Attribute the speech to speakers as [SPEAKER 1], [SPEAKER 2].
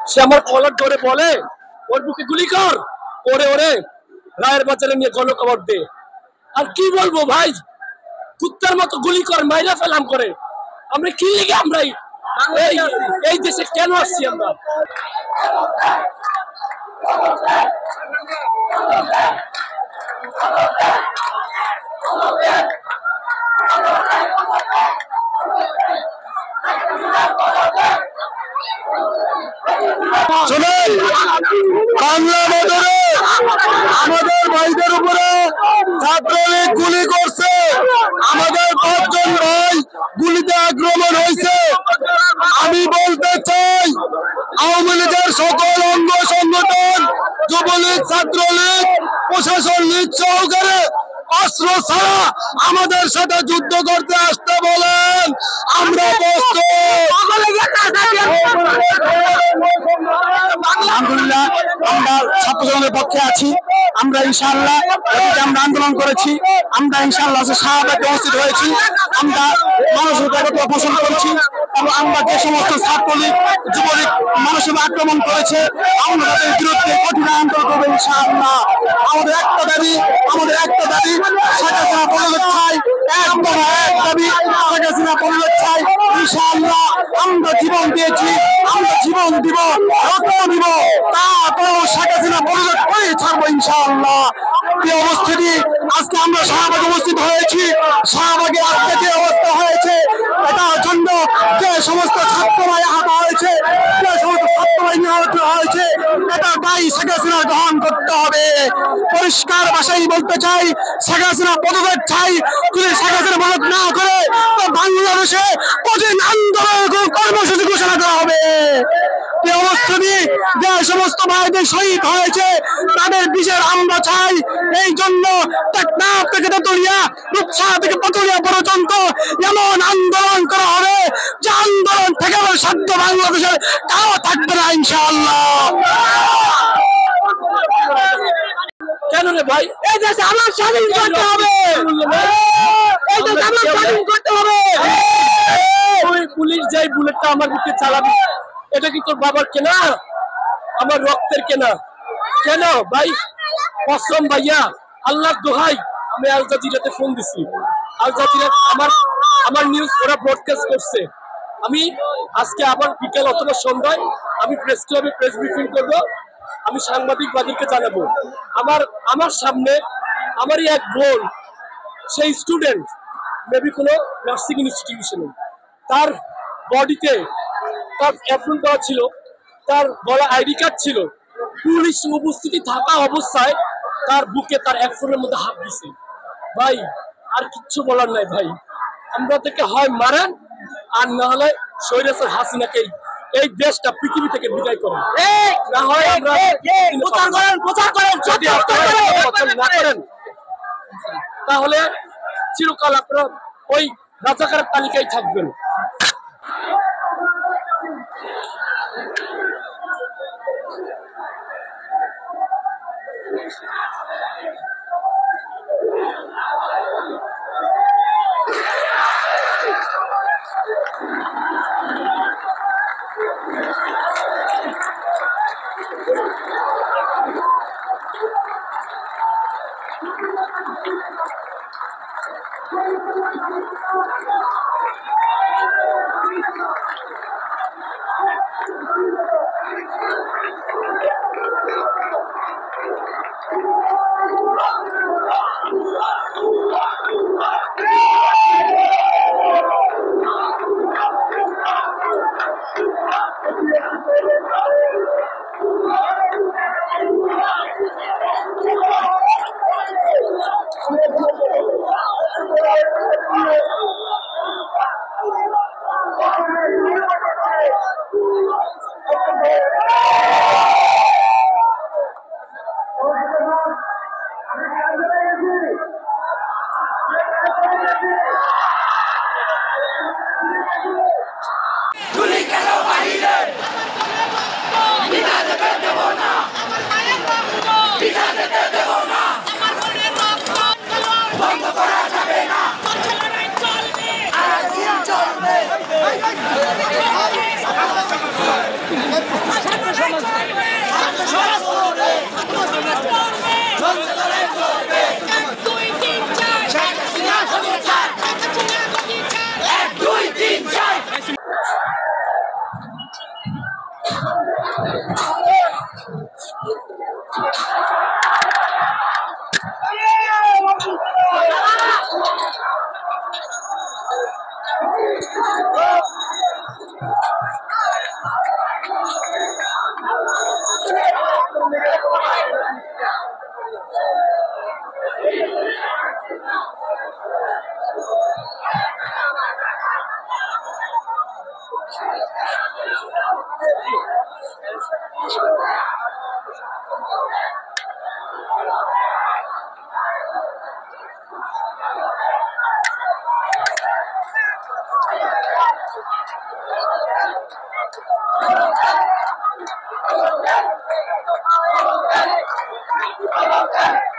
[SPEAKER 1] সে আমার কলার ধরে বলে ওর বুকে গুলি কর, ওরে ওরে রায়ের বাজারে নিয়ে গণকবর দে। আর কি বলবো ভাই, কুত্তার মতো গুলি কর, মাইরা ফেলাম করে। আমরা কি লিগে আমরা এই দেশে কেন আসছি আমরা?
[SPEAKER 2] বাংলা বদরে আমাদের ভাইদের উপরে ছাত্রলীগ গুলি করছে, আমাদের 5 জন ভাই গুলিতে আক্রমণ হয়েছে। আমি বলতে চাই আওয়ামী লীগের সকল অঙ্গ সংগঠন, যুবলীগ, ছাত্রলীগ, প্রশাসন লীগ সহকারে অস্ত্র ছাড়া আমাদের সাথে যুদ্ধ করতে আসতে বলেন, আমরা প্রস্তুত। আলহামদুলিল্লাহ আমরা ছাত্র জনগণের পক্ষে আছি। আমরা ইনশাআল্লাহ আমরা আন্দোলন করেছি, আমরা ইনশাআল্লাহ শাহবাগে উপস্থিত হয়েছি, আমরা মানুষের একতা পোষণ করেছি এবং আমরা যে সমস্ত ছাত্রলীগ যুবলীগ মানুষের আক্রমণ করেছে আমরা তাদের বিরুদ্ধে কঠিন আন্দোলন করবো ইনশাআল্লাহ। আমাদের একটা দাবি শেখ হাসিনা পদত্যাগ চাই, একদম এক দাবি শেখ হাসিনা পদত্যাগ চাই ইনশাআল্লাহ। আমরা জীবন দিয়েছি, আমরা জীবন দিব, রক্ত দিব, তারপরেও শেখ হাসিনা পদত্যাগ করে ছাড়বো ইনশাআল্লাহ। এই অবস্থাটি আজকে আমরা শাহবাগে উপস্থিত হয়েছি। শাহবাগে আজকে যে অবস্থা হয়েছে এটার জন্য যে সমস্ত ছাত্ররাই আহত হয়েছে, যে সমস্ত ছাত্ররাই নিহত হয়েছে, এটা দায়ী শেখ হাসিনা গ্রহণ করতে হবে। পরিষ্কার ভাষায় বলতে চাই, শেখ হাসিনা পদত্যাগ চাই। যদি শেখ হাসিনা পদত্যাগ না করে তো বাংলাদেশে কঠিন আন্দোলন কর্মসূচি ঘোষণা করা হবে। এই অবস্থাটি যে সমস্ত ভাইদের শহীদ হয়েছে তাদের বিচার আমরা চাই। এই জন্য টেকনাফ থেকে তেতুলিয়া, রূপসা থেকে পাতুলিয়া পর্যন্ত এমন আন্দোলন করা হবে যে আন্দোলন থেকে সাধ্য বাংলাদেশের কারো থাকবে না ইনশাআল্লাহ।
[SPEAKER 1] কেন রে ভাই? এই দেশে আমার স্বাধীন করতে হবে, এই দেশে আমার স্বাধীন করতে হবে। ওই পুলিশ যাই বুলেটটা আমার বুকে চালাবি, এটা কি তোর বাবার কেনা, আমার রক্তের কেনা? কেন ভাই? কসম ভাইয়া, আল্লাহর দোহাই, আমি আল জাজিরাতে ফোন দিছি, আল জাজিরা আমার নিউজ ওরা ব্রডকাস্ট করছে। আমি আজকে আবার বিকেল অথবা সন্ধ্যায় আমি প্রেস ক্লাবে প্রেস ব্রিফিং করবো, আমি সাংবাদিক বাদীকে জানাবো। আমার সামনে আমারই এক বোন, সেই স্টুডেন্ট, মেবি কোনো নার্সিং ইনস্টিটিউশনে, তার বডিতে তার অ্যাপ্রুন করা ছিল, তার গলা আইডি কার্ড ছিল, পুলিশ উপস্থিতি থাকা অবস্থায় তার বুকে তার অ্যাপ্রনের মধ্যে হাত দিছে। ভাই আর কিচ্ছু বলার নাই ভাই, আমরা থেকে হয় মারেন আর না হলে স্বৈরাচার হাসিনাকে এই দেশটা পৃথিবী থেকে বিদায় করেন, না হয় আমরা প্রচার করেন যদি না করেন তাহলে চিরকাল আপনারা ওই রাজাকারের তালিকায় থাকবেন। Okay.